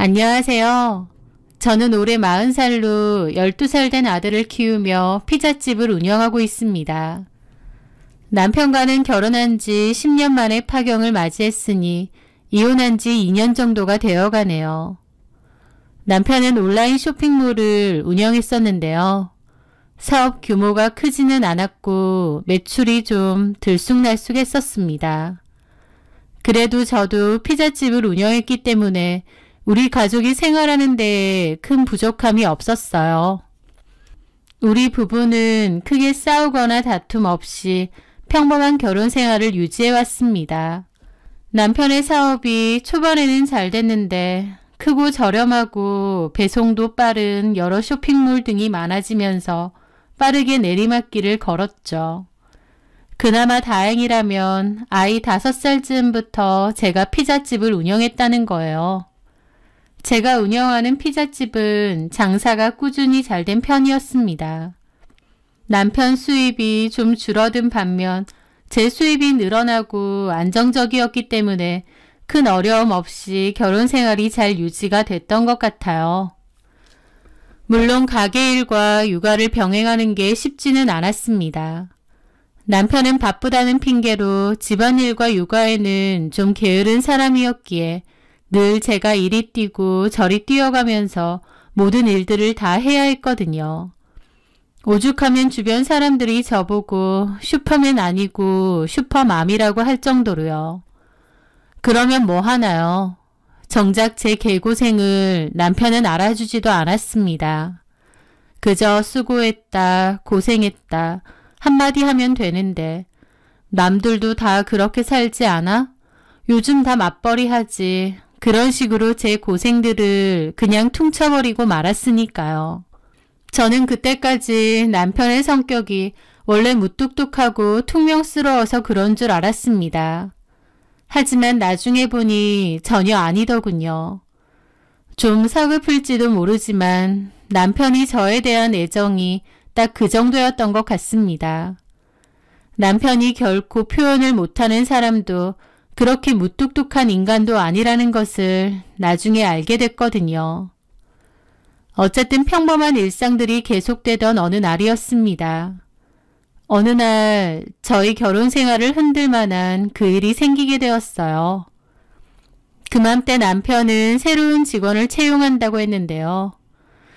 안녕하세요. 저는 올해 40살로 12살 된 아들을 키우며 피자집을 운영하고 있습니다. 남편과는 결혼한 지 10년 만에 파경을 맞이했으니 이혼한 지 2년 정도가 되어가네요. 남편은 온라인 쇼핑몰을 운영했었는데요. 사업 규모가 크지는 않았고 매출이 좀 들쑥날쑥했었습니다. 그래도 저도 피자집을 운영했기 때문에 우리 가족이 생활하는 데에 큰 부족함이 없었어요. 우리 부부는 크게 싸우거나 다툼 없이 평범한 결혼 생활을 유지해왔습니다. 남편의 사업이 초반에는 잘 됐는데 크고 저렴하고 배송도 빠른 여러 쇼핑몰 등이 많아지면서 빠르게 내리막길을 걸었죠. 그나마 다행이라면 아이 5살쯤부터 제가 피자집을 운영했다는 거예요. 제가 운영하는 피자집은 장사가 꾸준히 잘 된 편이었습니다. 남편 수입이 좀 줄어든 반면 제 수입이 늘어나고 안정적이었기 때문에 큰 어려움 없이 결혼 생활이 잘 유지가 됐던 것 같아요. 물론 가게 일과 육아를 병행하는 게 쉽지는 않았습니다. 남편은 바쁘다는 핑계로 집안일과 육아에는 좀 게으른 사람이었기에 늘 제가 이리 뛰고 저리 뛰어가면서 모든 일들을 다 해야 했거든요. 오죽하면 주변 사람들이 저보고 슈퍼맨 아니고 슈퍼맘이라고 할 정도로요. 그러면 뭐 하나요? 정작 제 개고생을 남편은 알아주지도 않았습니다. 그저 수고했다, 고생했다 한마디 하면 되는데 남들도 다 그렇게 살지 않아? 요즘 다 맞벌이 하지. 그런 식으로 제 고생들을 그냥 퉁쳐버리고 말았으니까요. 저는 그때까지 남편의 성격이 원래 무뚝뚝하고 퉁명스러워서 그런 줄 알았습니다. 하지만 나중에 보니 전혀 아니더군요. 좀 서글플지도 모르지만 남편이 저에 대한 애정이 딱 그 정도였던 것 같습니다. 남편이 결코 표현을 못하는 사람도 그렇게 무뚝뚝한 인간도 아니라는 것을 나중에 알게 됐거든요. 어쨌든 평범한 일상들이 계속되던 어느 날이었습니다. 어느 날 저희 결혼 생활을 흔들 만한 그 일이 생기게 되었어요. 그맘때 남편은 새로운 직원을 채용한다고 했는데요.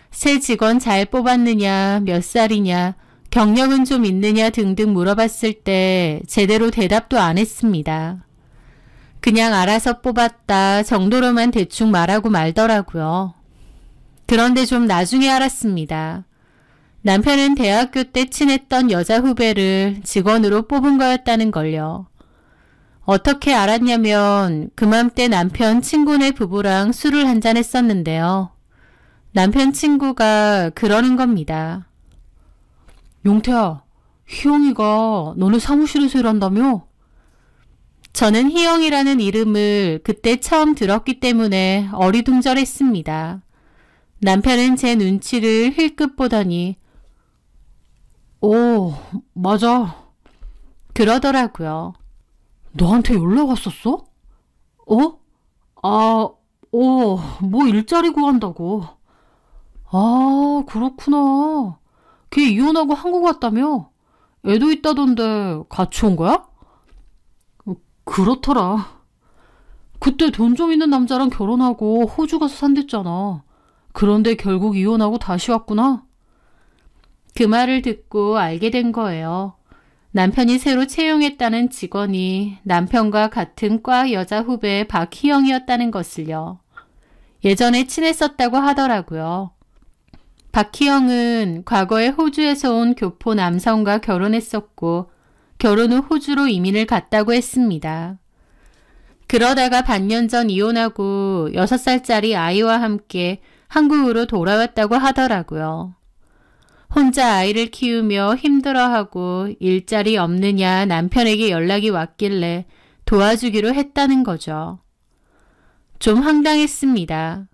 새 직원 잘 뽑았느냐, 몇 살이냐, 경력은 좀 있느냐 등등 물어봤을 때 제대로 대답도 안 했습니다. 그냥 알아서 뽑았다 정도로만 대충 말하고 말더라고요. 그런데 좀 나중에 알았습니다. 남편은 대학교 때 친했던 여자 후배를 직원으로 뽑은 거였다는 걸요. 어떻게 알았냐면 그맘때 남편 친구네 부부랑 술을 한잔 했었는데요. 남편 친구가 그러는 겁니다. 용태야, 희영이가 너네 사무실에서 일한다며? 저는 희영이라는 이름을 그때 처음 들었기 때문에 어리둥절했습니다. 남편은 제 눈치를 힐끗 보더니 오, 맞아. 그러더라고요. 너한테 연락 왔었어? 뭐 일자리 구한다고. 아, 그렇구나. 걔 이혼하고 한국 왔다며? 애도 있다던데 같이 온 거야? 그렇더라. 그때 돈 좀 있는 남자랑 결혼하고 호주 가서 산댔잖아. 그런데 결국 이혼하고 다시 왔구나. 그 말을 듣고 알게 된 거예요. 남편이 새로 채용했다는 직원이 남편과 같은 과 여자 후배 박희영이었다는 것을요. 예전에 친했었다고 하더라고요. 박희영은 과거에 호주에서 온 교포 남성과 결혼했었고 결혼 후 호주로 이민을 갔다고 했습니다. 그러다가 반년 전 이혼하고 6살짜리 아이와 함께 한국으로 돌아왔다고 하더라고요. 혼자 아이를 키우며 힘들어하고 일자리 없느냐 남편에게 연락이 왔길래 도와주기로 했다는 거죠. 좀 황당했습니다.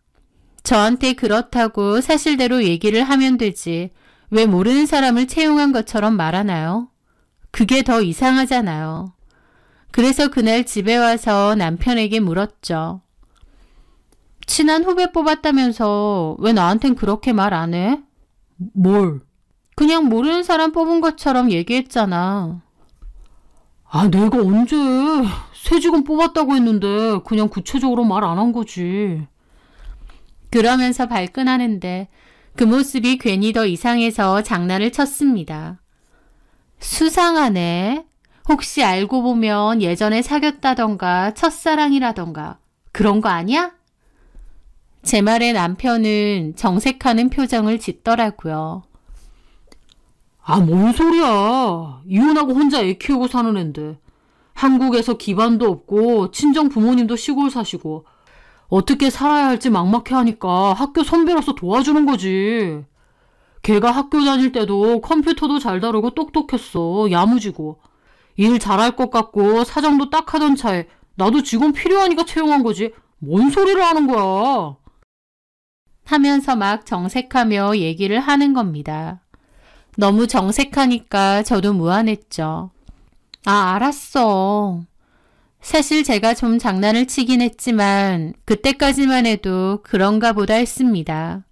저한테 그렇다고 사실대로 얘기를 하면 되지 왜 모르는 사람을 채용한 것처럼 말하나요? 그게 더 이상하잖아요. 그래서 그날 집에 와서 남편에게 물었죠. 친한 후배 뽑았다면서 왜 나한텐 그렇게 말 안 해? 뭘? 그냥 모르는 사람 뽑은 것처럼 얘기했잖아. 아, 내가 언제 새 직원 뽑았다고 했는데 그냥 구체적으로 말 안 한 거지. 그러면서 발끈하는데 그 모습이 괜히 더 이상해서 장난을 쳤습니다. 수상하네. 혹시 알고 보면 예전에 사귀었다던가 첫사랑이라던가 그런 거 아니야? 제 말에 남편은 정색하는 표정을 짓더라고요. 아, 뭔 소리야. 이혼하고 혼자 애 키우고 사는 앤데. 한국에서 기반도 없고 친정 부모님도 시골 사시고 어떻게 살아야 할지 막막해 하니까 학교 선배로서 도와주는 거지. 걔가 학교 다닐 때도 컴퓨터도 잘 다루고 똑똑했어. 야무지고. 일 잘할 것 같고 사정도 딱 하던 차에 나도 직원 필요하니까 채용한 거지. 뭔 소리를 하는 거야. 하면서 막 정색하며 얘기를 하는 겁니다. 너무 정색하니까 저도 무안했죠. 아, 알았어. 사실 제가 좀 장난을 치긴 했지만 그때까지만 해도 그런가 보다 했습니다.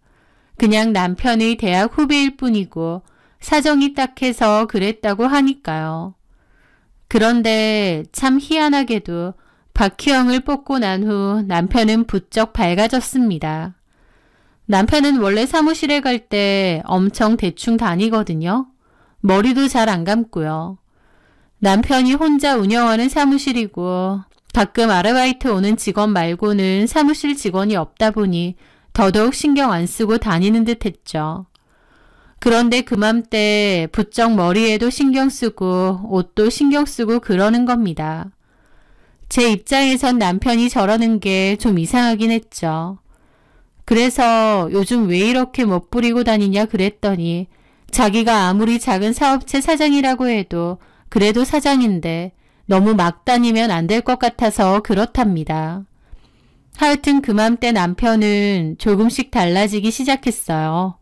그냥 남편의 대학 후배일 뿐이고 사정이 딱해서 그랬다고 하니까요. 그런데 참 희한하게도 박희영을 뽑고 난 후 남편은 부쩍 밝아졌습니다. 남편은 원래 사무실에 갈 때 엄청 대충 다니거든요. 머리도 잘 안 감고요. 남편이 혼자 운영하는 사무실이고 가끔 아르바이트 오는 직원 말고는 사무실 직원이 없다 보니 더더욱 신경 안 쓰고 다니는 듯 했죠. 그런데 그맘때 부쩍 머리에도 신경 쓰고 옷도 신경 쓰고 그러는 겁니다. 제 입장에선 남편이 저러는 게 좀 이상하긴 했죠. 그래서 요즘 왜 이렇게 멋부리고 다니냐 그랬더니 자기가 아무리 작은 사업체 사장이라고 해도 그래도 사장인데 너무 막 다니면 안 될 것 같아서 그렇답니다. 하여튼 그맘때 남편은 조금씩 달라지기 시작했어요.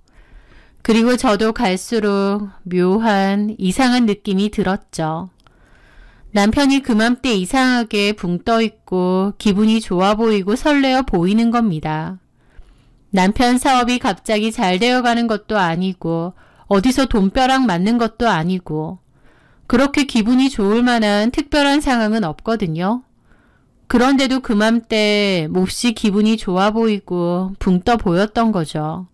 그리고 저도 갈수록 묘한 이상한 느낌이 들었죠. 남편이 그맘때 이상하게 붕 떠있고 기분이 좋아 보이고 설레어 보이는 겁니다. 남편 사업이 갑자기 잘 되어가는 것도 아니고 어디서 돈벼락 맞는 것도 아니고 그렇게 기분이 좋을 만한 특별한 상황은 없거든요. 그런데도 그맘때 몹시 기분이 좋아 보이고 붕 떠 보였던 거죠.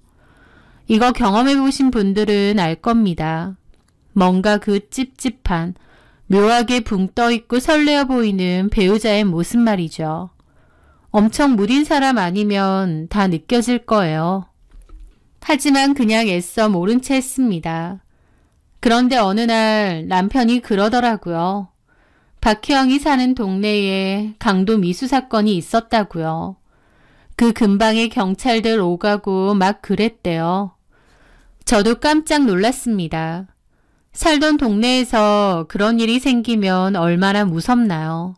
이거 경험해 보신 분들은 알 겁니다. 뭔가 그 찝찝한, 묘하게 붕 떠 있고 설레어 보이는 배우자의 모습 말이죠. 엄청 무딘 사람 아니면 다 느껴질 거예요. 하지만 그냥 애써 모른 채 했습니다. 그런데 어느 날 남편이 그러더라고요. 박희영이 사는 동네에 강도 미수 사건이 있었다고요. 그 근방에 경찰들 오가고 막 그랬대요. 저도 깜짝 놀랐습니다. 살던 동네에서 그런 일이 생기면 얼마나 무섭나요.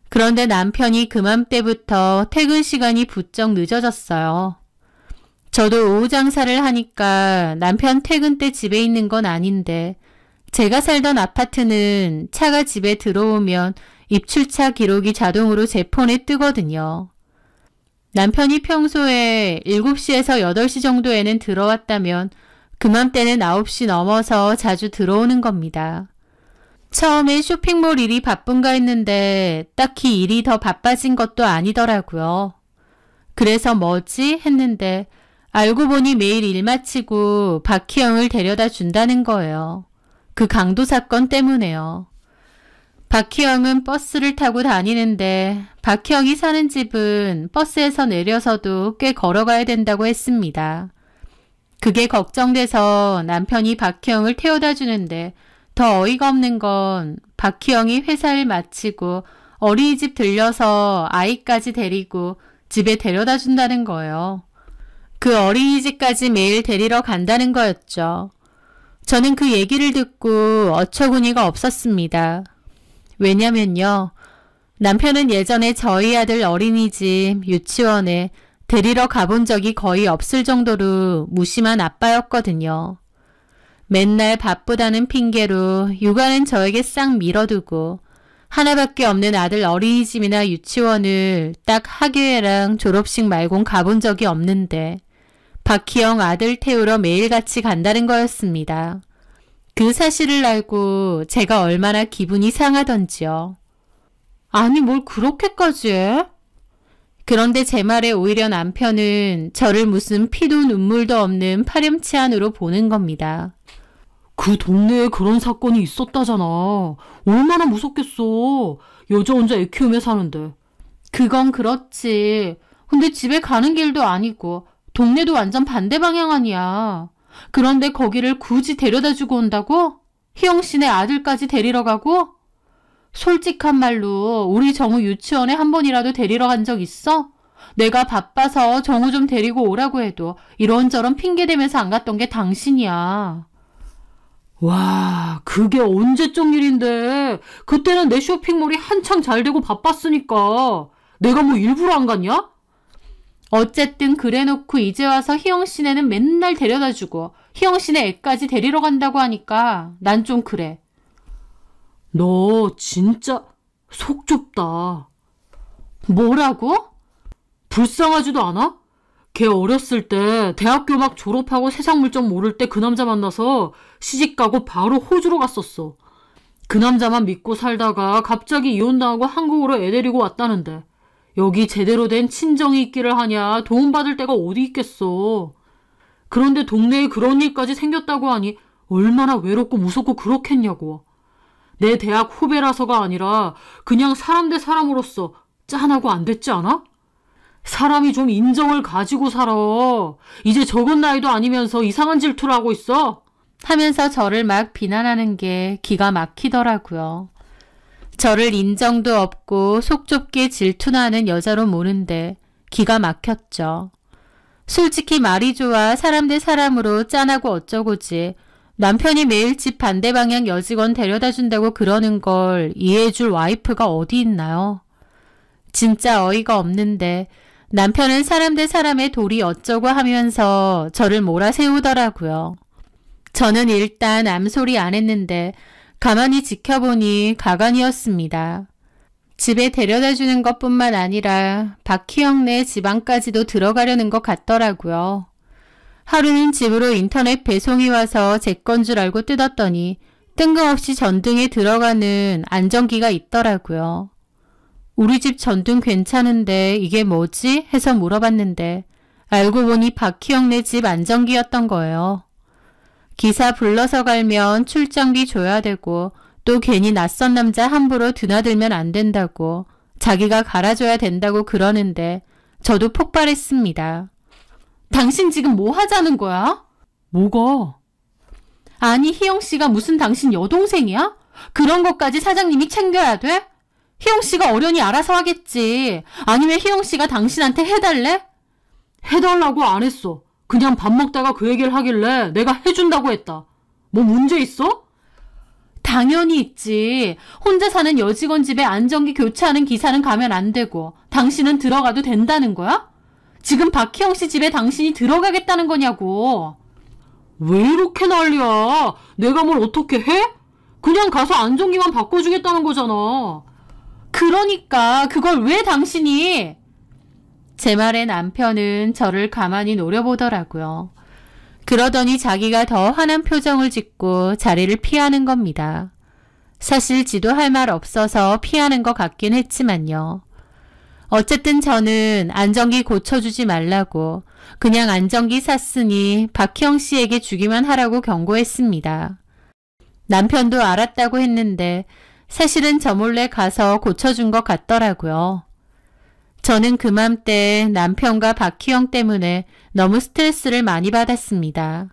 그런데 남편이 그맘때부터 퇴근 시간이 부쩍 늦어졌어요. 저도 오후 장사를 하니까 남편 퇴근 때 집에 있는 건 아닌데 제가 살던 아파트는 차가 집에 들어오면 입출차 기록이 자동으로 제 폰에 뜨거든요. 남편이 평소에 7시에서 8시 정도에는 들어왔다면 그맘때는 9시 넘어서 자주 들어오는 겁니다. 처음엔 쇼핑몰 일이 바쁜가 했는데 딱히 일이 더 바빠진 것도 아니더라고요. 그래서 뭐지? 했는데 알고 보니 매일 일 마치고 박희영을 데려다 준다는 거예요. 그 강도 사건 때문에요. 박희영은 버스를 타고 다니는데 박희영이 사는 집은 버스에서 내려서도 꽤 걸어가야 된다고 했습니다. 그게 걱정돼서 남편이 박희영을 태워다 주는데 더 어이가 없는 건 박희영이 회사 일 마치고 어린이집 들려서 아이까지 데리고 집에 데려다 준다는 거예요. 그 어린이집까지 매일 데리러 간다는 거였죠. 저는 그 얘기를 듣고 어처구니가 없었습니다. 왜냐면요. 남편은 예전에 저희 아들 어린이집, 유치원에 데리러 가본 적이 거의 없을 정도로 무심한 아빠였거든요. 맨날 바쁘다는 핑계로 육아는 저에게 싹 밀어두고 하나밖에 없는 아들 어린이집이나 유치원을 딱 학예회랑 졸업식 말곤 가본 적이 없는데 박희영 아들 태우러 매일같이 간다는 거였습니다. 그 사실을 알고 제가 얼마나 기분이 상하던지요. 아니 뭘 그렇게까지 해? 그런데 제 말에 오히려 남편은 저를 무슨 피도 눈물도 없는 파렴치한으로 보는 겁니다. 그 동네에 그런 사건이 있었다잖아. 얼마나 무섭겠어. 여자 혼자 애 키우며 사는데. 그건 그렇지. 근데 집에 가는 길도 아니고 동네도 완전 반대 방향 아니야. 그런데 거기를 굳이 데려다주고 온다고? 희영 씨네 아들까지 데리러 가고? 솔직한 말로 우리 정우 유치원에 한 번이라도 데리러 간 적 있어? 내가 바빠서 정우 좀 데리고 오라고 해도 이런저런 핑계 대면서 안 갔던 게 당신이야. 와, 그게 언제적 일인데. 그때는 내 쇼핑몰이 한창 잘 되고 바빴으니까. 내가 뭐 일부러 안 갔냐? 어쨌든 그래놓고 이제 와서 희영 씨네는 맨날 데려다주고 희영 씨네 애까지 데리러 간다고 하니까 난 좀 그래. 너 진짜 속 좁다. 뭐라고? 불쌍하지도 않아? 걔 어렸을 때 대학교 막 졸업하고 세상 물정 모를 때 그 남자 만나서 시집가고 바로 호주로 갔었어. 그 남자만 믿고 살다가 갑자기 이혼당하고 한국으로 애 데리고 왔다는데 여기 제대로 된 친정이 있기를 하냐. 도움받을 데가 어디 있겠어. 그런데 동네에 그런 일까지 생겼다고 하니 얼마나 외롭고 무섭고 그렇겠냐고. 내 대학 후배라서가 아니라 그냥 사람 대 사람으로서 짠하고 안 됐지 않아? 사람이 좀 인정을 가지고 살아. 이제 적은 나이도 아니면서 이상한 질투를 하고 있어. 하면서 저를 막 비난하는 게 기가 막히더라고요. 저를 인정도 없고 속 좁게 질투나 하는 여자로 모는데 기가 막혔죠. 솔직히 말이 좋아 사람 대 사람으로 짠하고 어쩌고지. 남편이 매일 집 반대 방향 여직원 데려다 준다고 그러는 걸 이해해줄 와이프가 어디 있나요? 진짜 어이가 없는데 남편은 사람 대 사람의 도리 어쩌고 하면서 저를 몰아세우더라고요. 저는 일단 암소리 안 했는데 가만히 지켜보니 가관이었습니다. 집에 데려다 주는 것뿐만 아니라 박희영네 집안까지도 들어가려는 것 같더라고요. 하루는 집으로 인터넷 배송이 와서 제 건 줄 알고 뜯었더니 뜬금없이 전등에 들어가는 안전기가 있더라고요. 우리 집 전등 괜찮은데 이게 뭐지? 해서 물어봤는데 알고 보니 박희영네 집 안전기였던 거예요. 기사 불러서 갈면 출장비 줘야 되고 또 괜히 낯선 남자 함부로 드나들면 안 된다고 자기가 갈아줘야 된다고 그러는데 저도 폭발했습니다. 당신 지금 뭐 하자는 거야? 뭐가? 아니 희영 씨가 무슨 당신 여동생이야? 그런 것까지 사장님이 챙겨야 돼? 희영 씨가 어련히 알아서 하겠지. 아니면 희영 씨가 당신한테 해달래? 해달라고 안 했어. 그냥 밥 먹다가 그 얘기를 하길래 내가 해준다고 했다. 뭐 문제 있어? 당연히 있지. 혼자 사는 여직원 집에 안전기 교체하는 기사는 가면 안 되고 당신은 들어가도 된다는 거야? 지금 박희영 씨 집에 당신이 들어가겠다는 거냐고. 왜 이렇게 난리야? 내가 뭘 어떻게 해? 그냥 가서 안전기만 바꿔주겠다는 거잖아. 그러니까 그걸 왜 당신이... 제 말에 남편은 저를 가만히 노려보더라고요. 그러더니 자기가 더 환한 표정을 짓고 자리를 피하는 겁니다. 사실 지도 할 말 없어서 피하는 것 같긴 했지만요. 어쨌든 저는 안전기 고쳐주지 말라고 그냥 안전기 샀으니 박희영 씨에게 주기만 하라고 경고했습니다. 남편도 알았다고 했는데 사실은 저 몰래 가서 고쳐준 것 같더라고요. 저는 그맘때 남편과 박희영 때문에 너무 스트레스를 많이 받았습니다.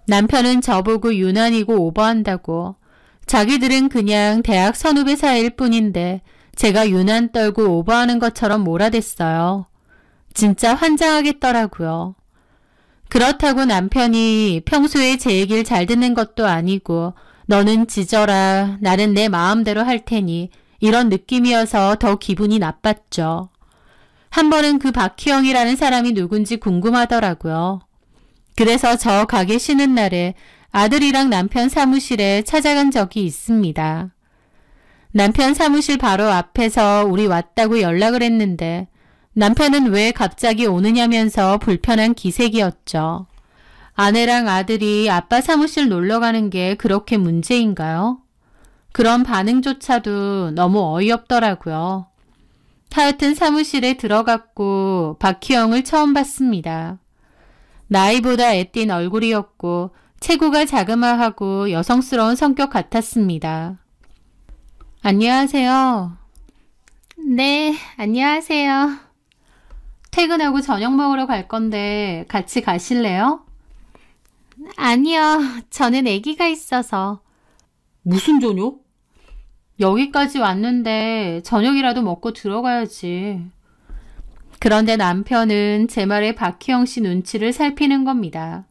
남편은 저보고 유난이고 오버한다고 자기들은 그냥 대학 선후배 사이일 뿐인데 제가 유난 떨고 오버하는 것처럼 몰아댔어요. 진짜 환장하겠더라고요. 그렇다고 남편이 평소에 제 얘기를 잘 듣는 것도 아니고 너는 짖어라 나는 내 마음대로 할 테니 이런 느낌이어서 더 기분이 나빴죠. 한 번은 그 박희영이라는 사람이 누군지 궁금하더라고요. 그래서 저 가게 쉬는 날에 아들이랑 남편 사무실에 찾아간 적이 있습니다. 남편 사무실 바로 앞에서 우리 왔다고 연락을 했는데 남편은 왜 갑자기 오느냐면서 불편한 기색이었죠. 아내랑 아들이 아빠 사무실 놀러 가는 게 그렇게 문제인가요? 그런 반응조차도 너무 어이없더라고요. 하여튼 사무실에 들어갔고 박희영을 처음 봤습니다. 나이보다 애띤 얼굴이었고 체구가 자그마하고 여성스러운 성격 같았습니다. 안녕하세요. 네, 안녕하세요. 퇴근하고 저녁 먹으러 갈 건데 같이 가실래요? 아니요, 저는 아기가 있어서. 무슨 저녁? 여기까지 왔는데 저녁이라도 먹고 들어가야지. 그런데 남편은 제 말에 박희영 씨 눈치를 살피는 겁니다.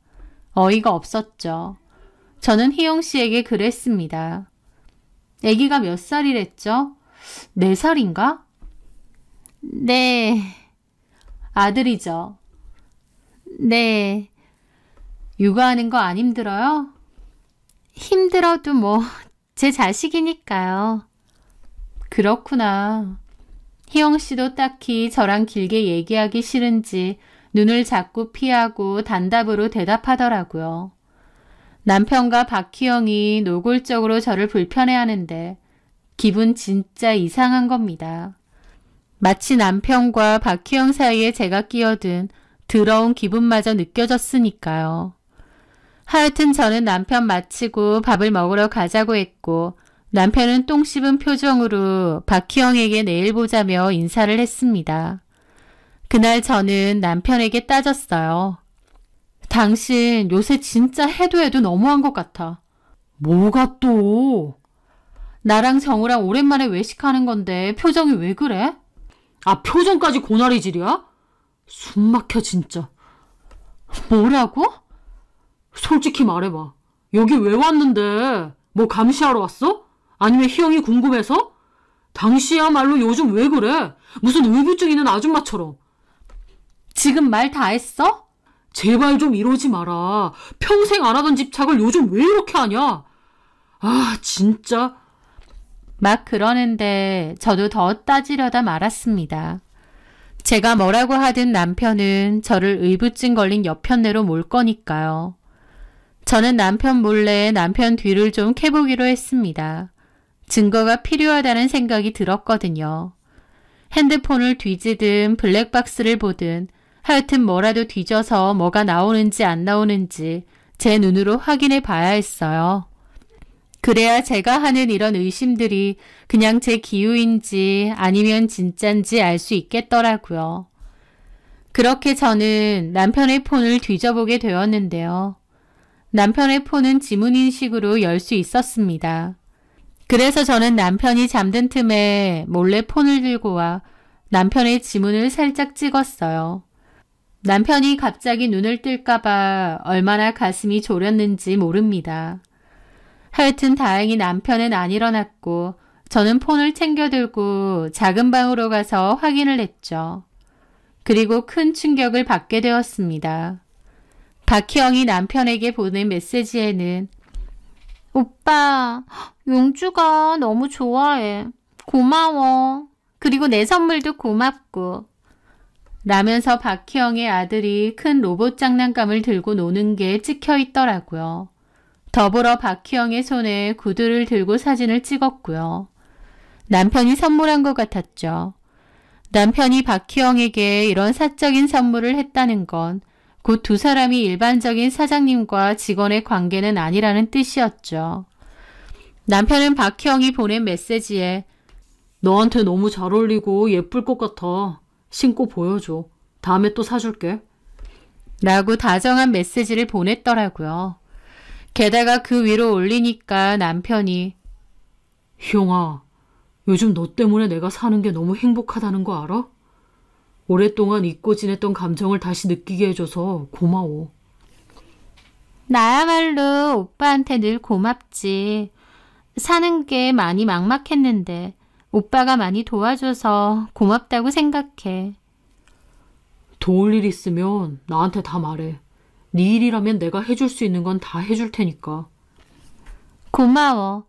어이가 없었죠. 저는 희영 씨에게 그랬습니다. 아기가 몇 살이랬죠? 4살인가? 네. 아들이죠. 네. 육아하는 거 안 힘들어요? 힘들어도 뭐 제 자식이니까요. 그렇구나. 희영 씨도 딱히 저랑 길게 얘기하기 싫은지 눈을 자꾸 피하고 단답으로 대답하더라고요. 남편과 박희영이 노골적으로 저를 불편해하는데 기분 진짜 이상한 겁니다. 마치 남편과 박희영 사이에 제가 끼어든 더러운 기분마저 느껴졌으니까요. 하여튼 저는 남편 마치고 밥을 먹으러 가자고 했고 남편은 똥 씹은 표정으로 박희영에게 내일 보자며 인사를 했습니다. 그날 저는 남편에게 따졌어요. 당신 요새 진짜 해도 너무한 것 같아. 뭐가 또? 나랑 정우랑 오랜만에 외식하는 건데 표정이 왜 그래? 아, 표정까지 고나리질이야? 숨 막혀 진짜. 뭐라고? 솔직히 말해봐. 여기 왜 왔는데? 뭐 감시하러 왔어? 아니면 희영이 궁금해서? 당시야말로 요즘 왜 그래? 무슨 의부증 있는 아줌마처럼. 지금 말 다 했어? 제발 좀 이러지 마라. 평생 안 하던 집착을 요즘 왜 이렇게 하냐? 아, 진짜. 막 그러는데 저도 더 따지려다 말았습니다. 제가 뭐라고 하든 남편은 저를 의부증 걸린 여편네로 몰 거니까요. 저는 남편 몰래 남편 뒤를 좀 캐보기로 했습니다. 증거가 필요하다는 생각이 들었거든요. 핸드폰을 뒤지든 블랙박스를 보든 하여튼 뭐라도 뒤져서 뭐가 나오는지 안 나오는지 제 눈으로 확인해 봐야 했어요. 그래야 제가 하는 이런 의심들이 그냥 제 기우인지 아니면 진짠지 알 수 있겠더라고요. 그렇게 저는 남편의 폰을 뒤져보게 되었는데요. 남편의 폰은 지문인식으로 열 수 있었습니다. 그래서 저는 남편이 잠든 틈에 몰래 폰을 들고 와 남편의 지문을 살짝 찍었어요. 남편이 갑자기 눈을 뜰까봐 얼마나 가슴이 졸였는지 모릅니다. 하여튼 다행히 남편은 안 일어났고 저는 폰을 챙겨 들고 작은 방으로 가서 확인을 했죠. 그리고 큰 충격을 받게 되었습니다. 박희영이 남편에게 보낸 메시지에는 오빠, 용주가 너무 좋아해. 고마워. 그리고 내 선물도 고맙고. 라면서 박희영의 아들이 큰 로봇 장난감을 들고 노는 게 찍혀 있더라고요. 더불어 박희영의 손에 구두를 들고 사진을 찍었고요. 남편이 선물한 것 같았죠. 남편이 박희영에게 이런 사적인 선물을 했다는 건 곧 두 사람이 일반적인 사장님과 직원의 관계는 아니라는 뜻이었죠. 남편은 박희영이 보낸 메시지에 너한테 너무 잘 어울리고 예쁠 것 같아. 신고 보여줘. 다음에 또 사줄게. 라고 다정한 메시지를 보냈더라고요. 게다가 그 위로 올리니까 남편이 희영아, 요즘 너 때문에 내가 사는 게 너무 행복하다는 거 알아? 오랫동안 잊고 지냈던 감정을 다시 느끼게 해줘서 고마워. 나야말로 오빠한테 늘 고맙지. 사는 게 많이 막막했는데 오빠가 많이 도와줘서 고맙다고 생각해. 도울 일 있으면 나한테 다 말해. 네 일이라면 내가 해줄 수 있는 건 다 해줄 테니까. 고마워.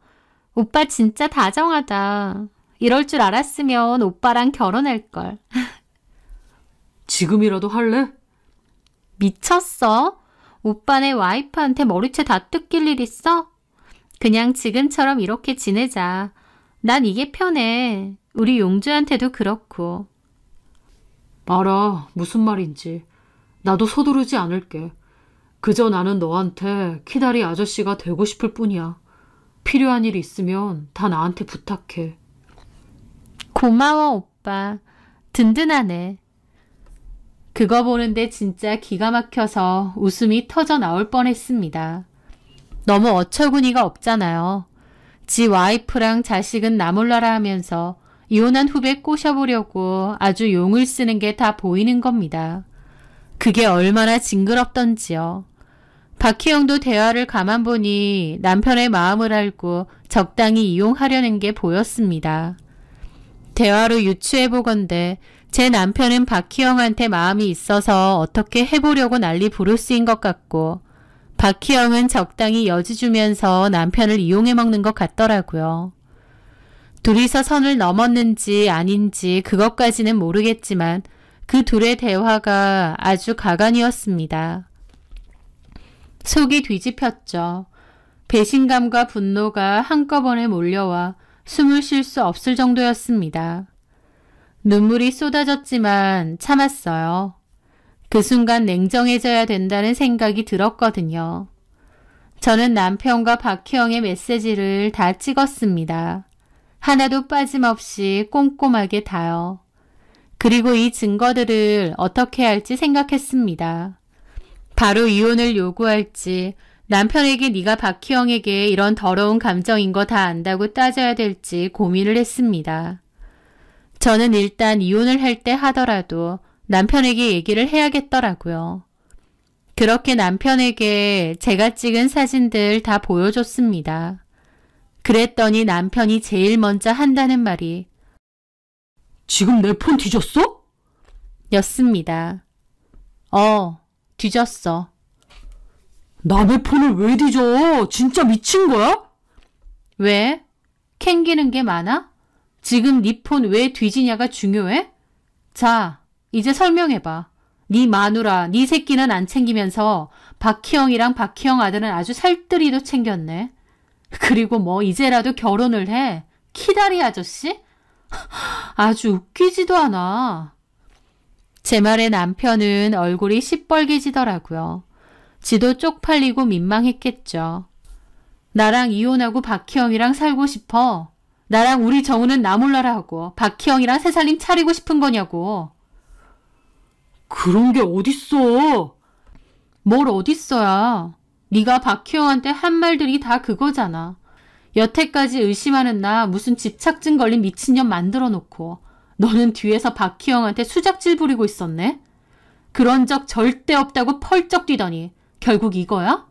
오빠 진짜 다정하다. 이럴 줄 알았으면 오빠랑 결혼할걸. 지금이라도 할래? 미쳤어? 오빠네 와이프한테 머리채 다 뜯길 일 있어? 그냥 지금처럼 이렇게 지내자. 난 이게 편해. 우리 용주한테도 그렇고. 알아, 무슨 말인지. 나도 서두르지 않을게. 그저 나는 너한테 키다리 아저씨가 되고 싶을 뿐이야. 필요한 일 있으면 다 나한테 부탁해. 고마워, 오빠. 든든하네. 그거 보는데 진짜 기가 막혀서 웃음이 터져 나올 뻔했습니다. 너무 어처구니가 없잖아요. 지 와이프랑 자식은 나 몰라라 하면서 이혼한 후배 꼬셔보려고 아주 용을 쓰는 게 다 보이는 겁니다. 그게 얼마나 징그럽던지요. 박희영도 대화를 가만 보니 남편의 마음을 알고 적당히 이용하려는 게 보였습니다. 대화로 유추해보건대 제 남편은 박희영한테 마음이 있어서 어떻게 해보려고 난리 부르스인 것 같고 박희영은 적당히 여지 주면서 남편을 이용해 먹는 것 같더라고요. 둘이서 선을 넘었는지 아닌지 그것까지는 모르겠지만 그 둘의 대화가 아주 가관이었습니다. 속이 뒤집혔죠. 배신감과 분노가 한꺼번에 몰려와 숨을 쉴 수 없을 정도였습니다. 눈물이 쏟아졌지만 참았어요. 그 순간 냉정해져야 된다는 생각이 들었거든요. 저는 남편과 박희영의 메시지를 다 찍었습니다. 하나도 빠짐없이 꼼꼼하게 다요. 그리고 이 증거들을 어떻게 할지 생각했습니다. 바로 이혼을 요구할지 남편에게 네가 박희영에게 이런 더러운 감정인 거 다 안다고 따져야 될지 고민을 했습니다. 저는 일단 이혼을 할 때 하더라도 남편에게 얘기를 해야겠더라고요. 그렇게 남편에게 제가 찍은 사진들 다 보여줬습니다. 그랬더니 남편이 제일 먼저 한다는 말이 지금 내 폰 뒤졌어? 였습니다. 뒤졌어. 남의 폰을 왜 뒤져? 진짜 미친 거야? 왜? 캥기는 게 많아? 지금 네 폰 왜 뒤지냐가 중요해? 자, 이제 설명해봐. 네 마누라, 네 새끼는 안 챙기면서 박희영이랑 박희영 아들은 아주 살뜰히도 챙겼네. 그리고 뭐 이제라도 결혼을 해. 키다리 아저씨? 아주 웃기지도 않아. 제 말에 남편은 얼굴이 시뻘개지더라고요. 지도 쪽팔리고 민망했겠죠. 나랑 이혼하고 박희영이랑 살고 싶어. 나랑 우리 정우는 나 몰라라 하고 박희영이랑 새 살림 차리고 싶은 거냐고. 그런 게 어딨어. 뭘 어딨어야. 네가 박희영한테 한 말들이 다 그거잖아. 여태까지 의심하는 나 무슨 집착증 걸린 미친년 만들어 놓고 너는 뒤에서 박희영한테 수작질 부리고 있었네? 그런 적 절대 없다고 펄쩍 뛰더니 결국 이거야?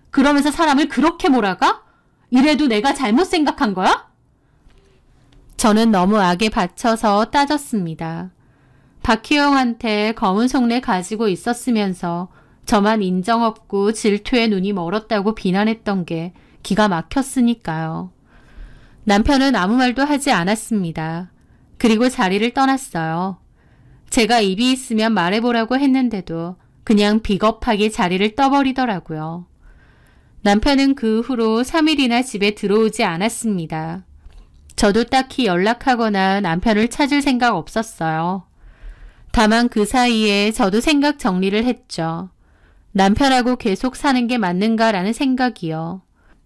그러면서 사람을 그렇게 몰아가? 이래도 내가 잘못 생각한 거야? 저는 너무 악에 받쳐서 따졌습니다. 박희영한테 검은 속내 가지고 있었으면서 저만 인정 없고 질투에 눈이 멀었다고 비난했던 게 기가 막혔으니까요. 남편은 아무 말도 하지 않았습니다. 그리고 자리를 떠났어요. 제가 입이 있으면 말해보라고 했는데도 그냥 비겁하게 자리를 떠버리더라고요. 남편은 그 후로 3일이나 집에 들어오지 않았습니다. 저도 딱히 연락하거나 남편을 찾을 생각 없었어요. 다만 그 사이에 저도 생각 정리를 했죠. 남편하고 계속 사는 게 맞는가라는 생각이요.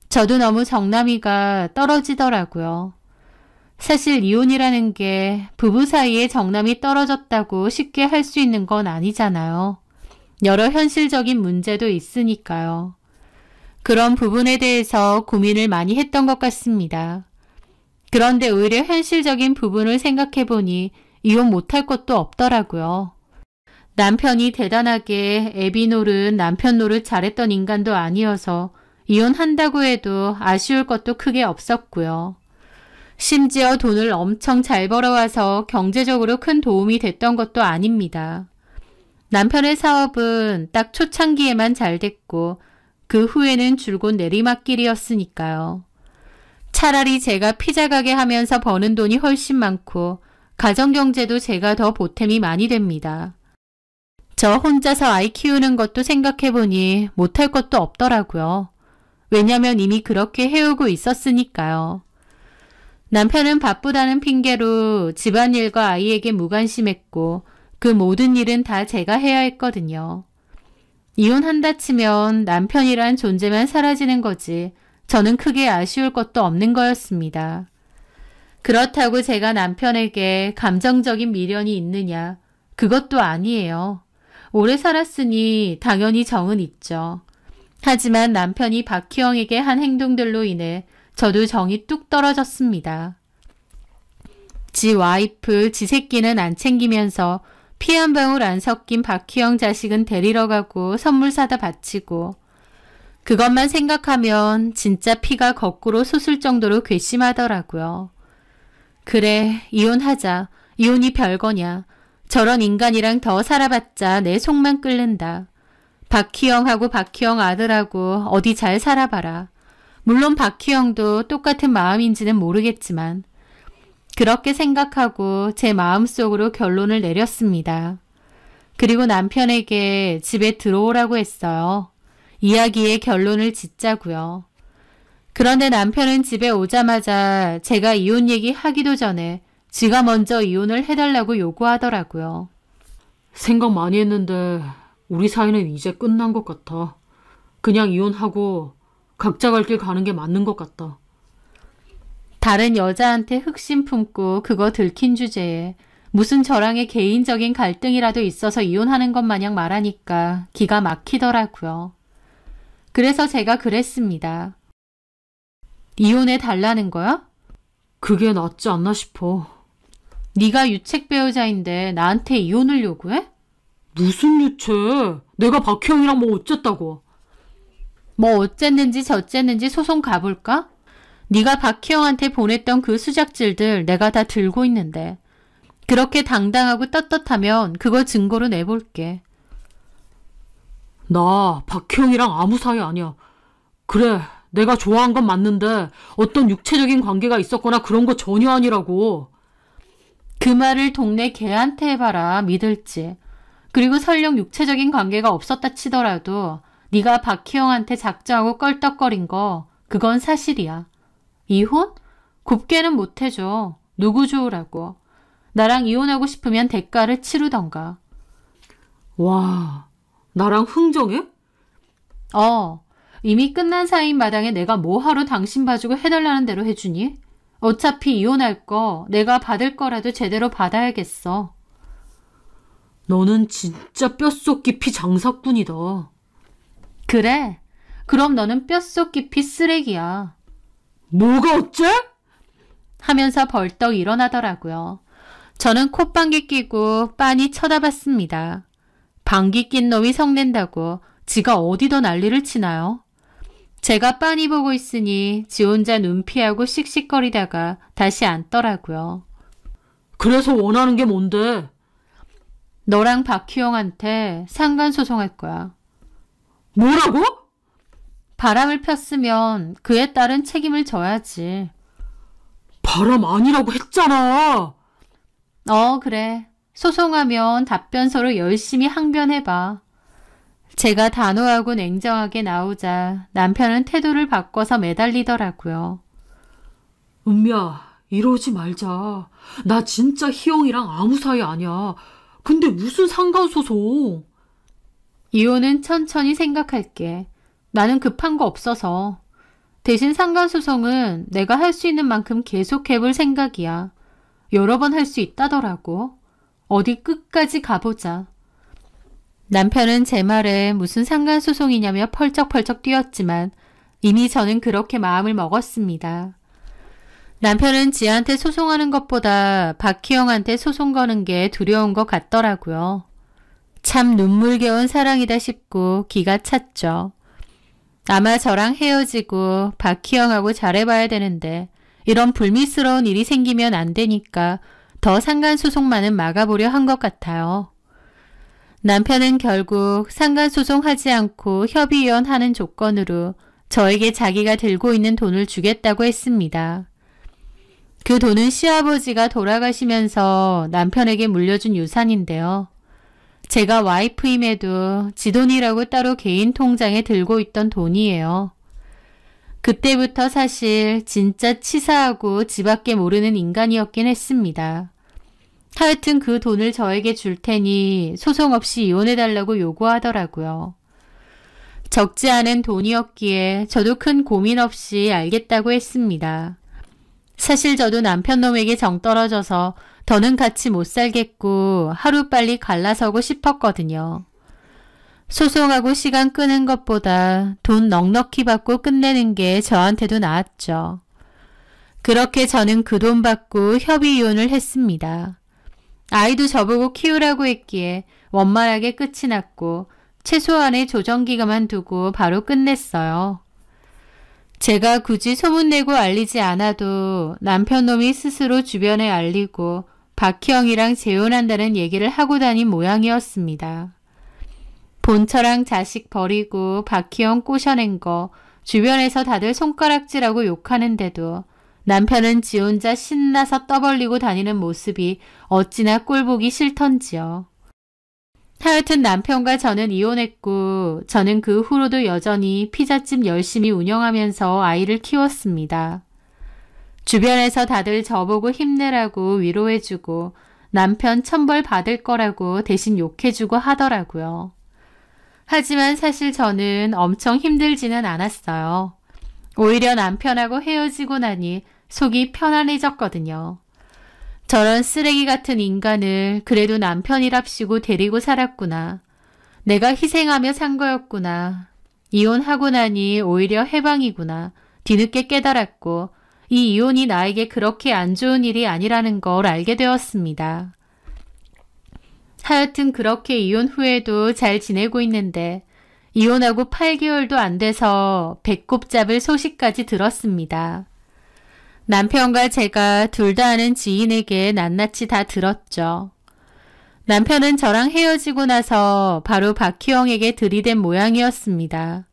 저도 너무 정남이가 떨어지더라고요. 사실 이혼이라는 게 부부 사이에 정남이 떨어졌다고 쉽게 할 수 있는 건 아니잖아요. 여러 현실적인 문제도 있으니까요. 그런 부분에 대해서 고민을 많이 했던 것 같습니다. 그런데 오히려 현실적인 부분을 생각해보니 이혼 못할 것도 없더라고요. 남편이 대단하게 애비 노릇, 남편 노릇 잘했던 인간도 아니어서 이혼한다고 해도 아쉬울 것도 크게 없었고요. 심지어 돈을 엄청 잘 벌어와서 경제적으로 큰 도움이 됐던 것도 아닙니다. 남편의 사업은 딱 초창기에만 잘 됐고 그 후에는 줄곧 내리막길이었으니까요. 차라리 제가 피자 가게 하면서 버는 돈이 훨씬 많고 가정경제도 제가 더 보탬이 많이 됩니다. 저 혼자서 아이 키우는 것도 생각해보니 못할 것도 없더라고요. 왜냐면 이미 그렇게 해오고 있었으니까요. 남편은 바쁘다는 핑계로 집안일과 아이에게 무관심했고 그 모든 일은 다 제가 해야 했거든요. 이혼한다 치면 남편이란 존재만 사라지는 거지 저는 크게 아쉬울 것도 없는 거였습니다. 그렇다고 제가 남편에게 감정적인 미련이 있느냐? 그것도 아니에요. 오래 살았으니 당연히 정은 있죠. 하지만 남편이 박희영에게 한 행동들로 인해 저도 정이 뚝 떨어졌습니다. 지 와이프, 지 새끼는 안 챙기면서 피 한 방울 안 섞인 박희영 자식은 데리러 가고 선물 사다 바치고 그것만 생각하면 진짜 피가 거꾸로 솟을 정도로 괘씸하더라고요. 그래, 이혼하자. 이혼이 별거냐. 저런 인간이랑 더 살아봤자 내 속만 끓는다. 박희영하고 박희영 아들하고 어디 잘 살아봐라. 물론 박희영도 똑같은 마음인지는 모르겠지만 그렇게 생각하고 제 마음속으로 결론을 내렸습니다. 그리고 남편에게 집에 들어오라고 했어요. 이야기의 결론을 짓자고요. 그런데 남편은 집에 오자마자 제가 이혼 얘기 하기도 전에 지가 먼저 이혼을 해달라고 요구하더라고요. 생각 많이 했는데 우리 사이는 이제 끝난 것 같아. 그냥 이혼하고 각자 갈 길 가는 게 맞는 것 같다. 다른 여자한테 흑심 품고 그거 들킨 주제에 무슨 저랑의 개인적인 갈등이라도 있어서 이혼하는 것 마냥 말하니까 기가 막히더라고요. 그래서 제가 그랬습니다. 이혼해 달라는 거야? 그게 낫지 않나 싶어. 네가 유책 배우자인데 나한테 이혼을 요구해? 무슨 유책? 내가 박희영이랑 뭐 어쨌다고. 뭐 어쨌는지 저쨌는지 소송 가볼까? 네가 박희영한테 보냈던 그 수작질들 내가 다 들고 있는데 그렇게 당당하고 떳떳하면 그거 증거로 내볼게. 나 박희영이랑 아무 사이 아니야. 그래, 내가 좋아한 건 맞는데 어떤 육체적인 관계가 있었거나 그런 거 전혀 아니라고. 그 말을 동네 개한테 해봐라. 믿을지. 그리고 설령 육체적인 관계가 없었다 치더라도 네가 박희영한테 작정하고 껄떡거린 거 그건 사실이야. 이혼? 곱게는 못해줘. 누구 좋으라고. 나랑 이혼하고 싶으면 대가를 치르던가. 와, 나랑 흥정해? 이미 끝난 사이인 마당에 내가 뭐하러 당신 봐주고 해달라는 대로 해주니? 어차피 이혼할 거 내가 받을 거라도 제대로 받아야겠어. 너는 진짜 뼛속 깊이 장사꾼이다. 그래? 그럼 너는 뼛속 깊이 쓰레기야. 뭐가 어째? 하면서 벌떡 일어나더라고요. 저는 콧방귀 끼고 빤히 쳐다봤습니다. 방귀 낀 놈이 성낸다고 지가 어디더 난리를 치나요? 제가 빤히 보고 있으니 지 혼자 눈 피하고 씩씩거리다가 다시 앉더라고요. 그래서 원하는 게 뭔데? 너랑 박희영한테 상간소송할 거야. 뭐라고? 바람을 폈으면 그에 따른 책임을 져야지. 바람 아니라고 했잖아. 그래. 소송하면 답변서로 열심히 항변해봐. 제가 단호하고 냉정하게 나오자 남편은 태도를 바꿔서 매달리더라고요. 은미야, 이러지 말자. 나 진짜 희영이랑 아무 사이 아니야. 근데 무슨 상간소송? 이혼은 천천히 생각할게. 나는 급한 거 없어서. 대신 상간소송은 내가 할 수 있는 만큼 계속 해볼 생각이야. 여러 번 할 수 있다더라고. 어디 끝까지 가보자. 남편은 제 말에 무슨 상간소송이냐며 펄쩍펄쩍 뛰었지만 이미 저는 그렇게 마음을 먹었습니다. 남편은 지한테 소송하는 것보다 박희영한테 소송 거는 게 두려운 것 같더라고요. 참 눈물겨운 사랑이다 싶고 기가 찼죠. 아마 저랑 헤어지고 박희영하고 잘해봐야 되는데 이런 불미스러운 일이 생기면 안 되니까 더 상간소송만은 막아보려 한 것 같아요. 남편은 결국 상간소송하지 않고 협의위원하는 조건으로 저에게 자기가 들고 있는 돈을 주겠다고 했습니다. 그 돈은 시아버지가 돌아가시면서 남편에게 물려준 유산인데요. 제가 와이프임에도 지 돈이라고 따로 개인 통장에 들고 있던 돈이에요. 그때부터 사실 진짜 치사하고 지밖에 모르는 인간이었긴 했습니다. 하여튼 그 돈을 저에게 줄 테니 소송 없이 이혼해달라고 요구하더라고요. 적지 않은 돈이었기에 저도 큰 고민 없이 알겠다고 했습니다. 사실 저도 남편 놈에게 정 떨어져서 더는 같이 못 살겠고 하루빨리 갈라서고 싶었거든요. 소송하고 시간 끄는 것보다 돈 넉넉히 받고 끝내는 게 저한테도 나았죠. 그렇게 저는 그 돈 받고 협의 이혼을 했습니다. 아이도 저보고 키우라고 했기에 원만하게 끝이 났고 최소한의 조정기간만 두고 바로 끝냈어요. 제가 굳이 소문내고 알리지 않아도 남편놈이 스스로 주변에 알리고 박희영이랑 재혼한다는 얘기를 하고 다닌 모양이었습니다. 본처랑 자식 버리고 박희영 꼬셔낸 거 주변에서 다들 손가락질하고 욕하는데도 남편은 지 혼자 신나서 떠벌리고 다니는 모습이 어찌나 꼴보기 싫던지요. 하여튼 남편과 저는 이혼했고 저는 그 후로도 여전히 피자집 열심히 운영하면서 아이를 키웠습니다. 주변에서 다들 저보고 힘내라고 위로해주고 남편 천벌 받을 거라고 대신 욕해주고 하더라고요. 하지만 사실 저는 엄청 힘들지는 않았어요. 오히려 남편하고 헤어지고 나니 속이 편안해졌거든요. 저런 쓰레기 같은 인간을 그래도 남편이랍시고 데리고 살았구나. 내가 희생하며 산 거였구나. 이혼하고 나니 오히려 해방이구나. 뒤늦게 깨달았고 이 이혼이 나에게 그렇게 안 좋은 일이 아니라는 걸 알게 되었습니다. 하여튼 그렇게 이혼 후에도 잘 지내고 있는데 이혼하고 8개월도 안 돼서 배꼽 잡을 소식까지 들었습니다. 남편과 제가 둘 다 아는 지인에게 낱낱이 다 들었죠. 남편은 저랑 헤어지고 나서 바로 박희영에게 들이댄 모양이었습니다.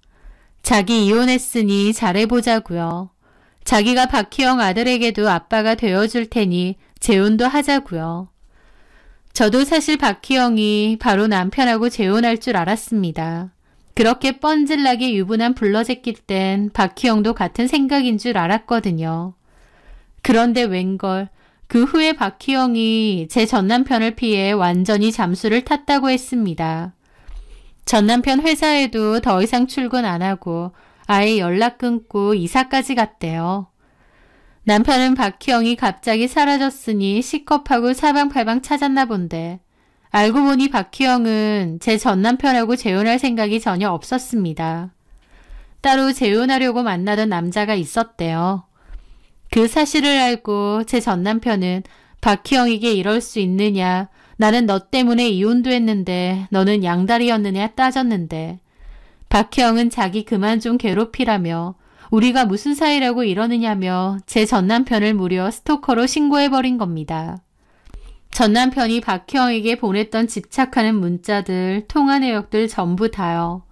자기 이혼했으니 잘해보자고요. 자기가 박희영 아들에게도 아빠가 되어줄 테니 재혼도 하자고요. 저도 사실 박희영이 바로 남편하고 재혼할 줄 알았습니다. 그렇게 뻔질나게 유부남 불러제낄 땐 박희영도 같은 생각인 줄 알았거든요. 그런데 웬걸 그 후에 박희영이 제 전남편을 피해 완전히 잠수를 탔다고 했습니다. 전남편 회사에도 더 이상 출근 안 하고 아예 연락 끊고 이사까지 갔대요. 남편은 박희영이 갑자기 사라졌으니 시겁하고 사방팔방 찾았나 본데 알고 보니 박희영은 제 전남편하고 재혼할 생각이 전혀 없었습니다. 따로 재혼하려고 만나던 남자가 있었대요. 그 사실을 알고 제 전남편은 박희영에게 이럴 수 있느냐, 나는 너 때문에 이혼도 했는데 너는 양다리였느냐 따졌는데 박희영은 자기 그만 좀 괴롭히라며 우리가 무슨 사이라고 이러느냐며 제 전남편을 무려 스토커로 신고해버린 겁니다. 전남편이 박희영에게 보냈던 집착하는 문자들, 통화 내역들 전부 다요.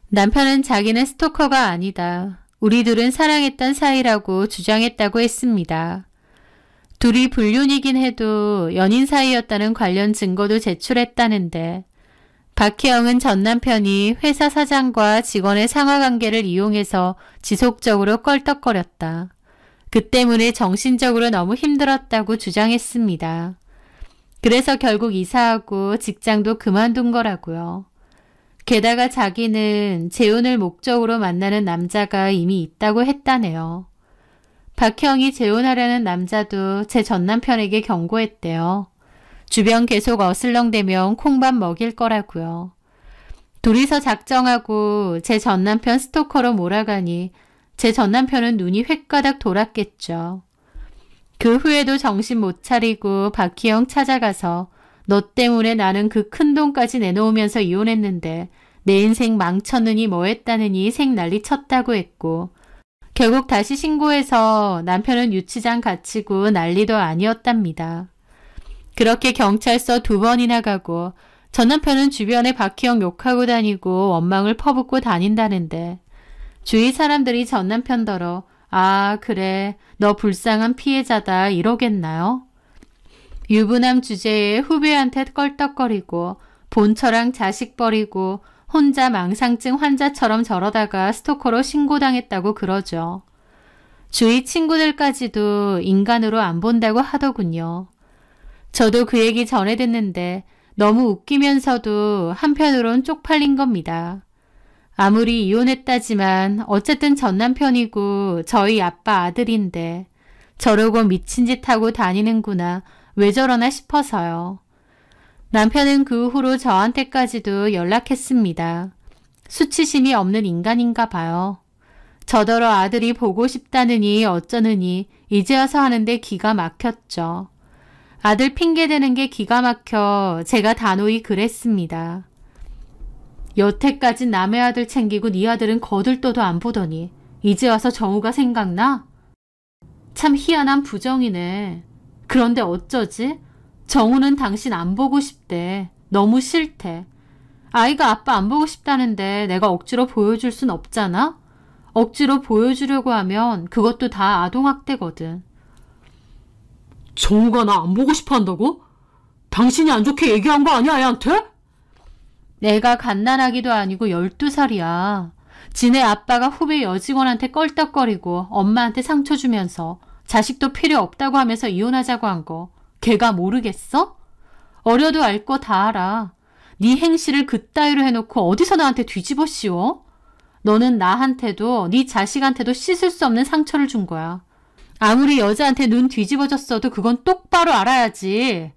남편은 자기는 스토커가 아니다. 우리 둘은 사랑했던 사이라고 주장했다고 했습니다. 둘이 불륜이긴 해도 연인 사이였다는 관련 증거도 제출했다는데 박희영은 전 남편이 회사 사장과 직원의 상하관계를 이용해서 지속적으로 껄떡거렸다. 그 때문에 정신적으로 너무 힘들었다고 주장했습니다. 그래서 결국 이사하고 직장도 그만둔 거라고요. 게다가 자기는 재혼을 목적으로 만나는 남자가 이미 있다고 했다네요. 박형이 재혼하려는 남자도 제 전남편에게 경고했대요. 주변 계속 어슬렁대면 콩밥 먹일 거라고요. 둘이서 작정하고 제 전남편 스토커로 몰아가니 제 전남편은 눈이 횟가닥 돌았겠죠. 그 후에도 정신 못 차리고 박희영 찾아가서 너 때문에 나는 그 큰 돈까지 내놓으면서 이혼했는데 내 인생 망쳤느니 뭐했다느니 생난리 쳤다고 했고 결국 다시 신고해서 남편은 유치장 갇히고 난리도 아니었답니다. 그렇게 경찰서 2번이나 가고 전 남편은 주변에 박희영 욕하고 다니고 원망을 퍼붓고 다닌다는데 주위 사람들이 전 남편더러 아, 그래, 너 불쌍한 피해자다 이러겠나요? 유부남 주제에 후배한테 껄떡거리고 본처랑 자식 버리고 혼자 망상증 환자처럼 저러다가 스토커로 신고당했다고 그러죠. 주위 친구들까지도 인간으로 안 본다고 하더군요. 저도 그 얘기 전에 듣는데 너무 웃기면서도 한편으론 쪽팔린 겁니다. 아무리 이혼했다지만 어쨌든 전 남편이고 저희 아빠 아들인데 저러고 미친 짓 하고 다니는구나 왜 저러나 싶어서요. 남편은 그 후로 저한테까지도 연락했습니다. 수치심이 없는 인간인가 봐요. 저더러 아들이 보고 싶다느니 어쩌느니 이제 와서 하는데 기가 막혔죠. 아들 핑계대는 게 기가 막혀 제가 단호히 그랬습니다. 여태까지 남의 아들 챙기고 네 아들은 거들떠도 안 보더니 이제 와서 정우가 생각나? 참 희한한 부정이네. 그런데 어쩌지? 정우는 당신 안 보고 싶대. 너무 싫대. 아이가 아빠 안 보고 싶다는데 내가 억지로 보여줄 순 없잖아? 억지로 보여주려고 하면 그것도 다 아동학대거든. 정우가 나 안 보고 싶어 한다고? 당신이 안 좋게 얘기한 거 아니야, 애한테? 내가 갓난아기도 아니고 12살이야. 지네 아빠가 후배 여직원한테 껄떡거리고 엄마한테 상처 주면서 자식도 필요 없다고 하면서 이혼하자고 한 거 걔가 모르겠어? 어려도 알 거 다 알아. 네 행실을 그따위로 해놓고 어디서 나한테 뒤집어 씌워? 너는 나한테도 네 자식한테도 씻을 수 없는 상처를 준 거야. 아무리 여자한테 눈 뒤집어졌어도 그건 똑바로 알아야지.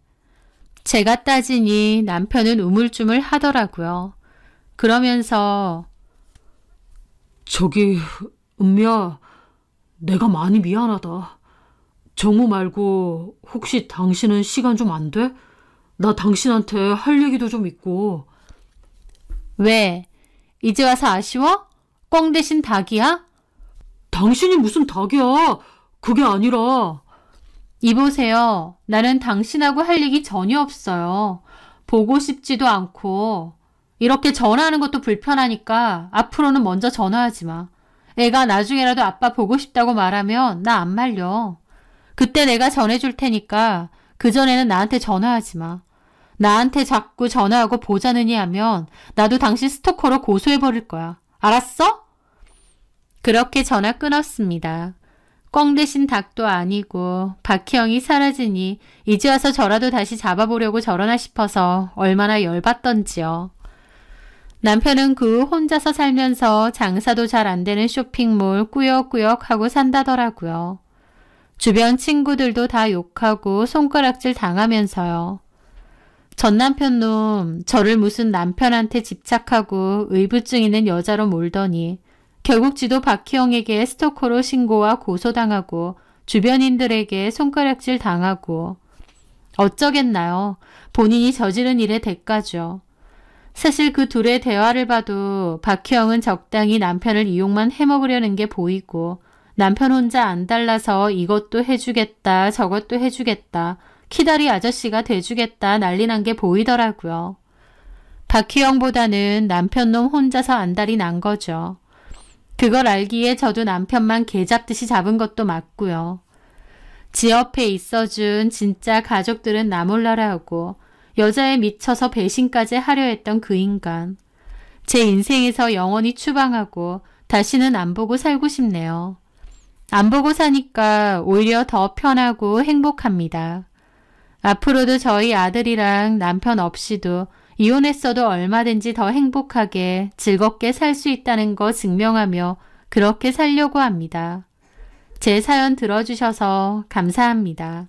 제가 따지니 남편은 우물쭈물 하더라고요. 그러면서 저기 은미야, 내가 많이 미안하다. 정우 말고 혹시 당신은 시간 좀 안 돼? 나 당신한테 할 얘기도 좀 있고. 왜? 이제 와서 아쉬워? 꽝 대신 닭이야? 당신이 무슨 닭이야. 그게 아니라. 이보세요. 나는 당신하고 할 얘기 전혀 없어요. 보고 싶지도 않고. 이렇게 전화하는 것도 불편하니까 앞으로는 먼저 전화하지 마. 애가 나중에라도 아빠 보고 싶다고 말하면 나 안 말려. 그때 내가 전해줄 테니까 그전에는 나한테 전화하지 마. 나한테 자꾸 전화하고 보자느니 하면 나도 당신 스토커로 고소해버릴 거야. 알았어? 그렇게 전화 끊었습니다. 꽝 대신 닭도 아니고 박희영이 사라지니 이제 와서 저라도 다시 잡아보려고 저러나 싶어서 얼마나 열받던지요. 남편은 그 후 혼자서 살면서 장사도 잘 안 되는 쇼핑몰 꾸역꾸역 하고 산다더라고요. 주변 친구들도 다 욕하고 손가락질 당하면서요. 전 남편 놈 저를 무슨 남편한테 집착하고 의부증 있는 여자로 몰더니 결국 지도 박희영에게 스토커로 신고와 고소당하고 주변인들에게 손가락질 당하고 어쩌겠나요. 본인이 저지른 일의 대가죠. 사실 그 둘의 대화를 봐도 박희영은 적당히 남편을 이용만 해먹으려는 게 보이고 남편 혼자 안 달라서 이것도 해주겠다 저것도 해주겠다 키다리 아저씨가 돼주겠다 난리 난 게 보이더라고요. 박희영보다는 남편놈 혼자서 안달이 난 거죠. 그걸 알기에 저도 남편만 개 잡듯이 잡은 것도 맞고요. 지 옆에 있어준 진짜 가족들은 나 몰라라 하고 여자에 미쳐서 배신까지 하려 했던 그 인간. 제 인생에서 영원히 추방하고 다시는 안 보고 살고 싶네요. 안 보고 사니까 오히려 더 편하고 행복합니다. 앞으로도 저희 아들이랑 남편 없이도 이혼했어도 얼마든지 더 행복하게 즐겁게 살 수 있다는 거 증명하며 그렇게 살려고 합니다. 제 사연 들어주셔서 감사합니다.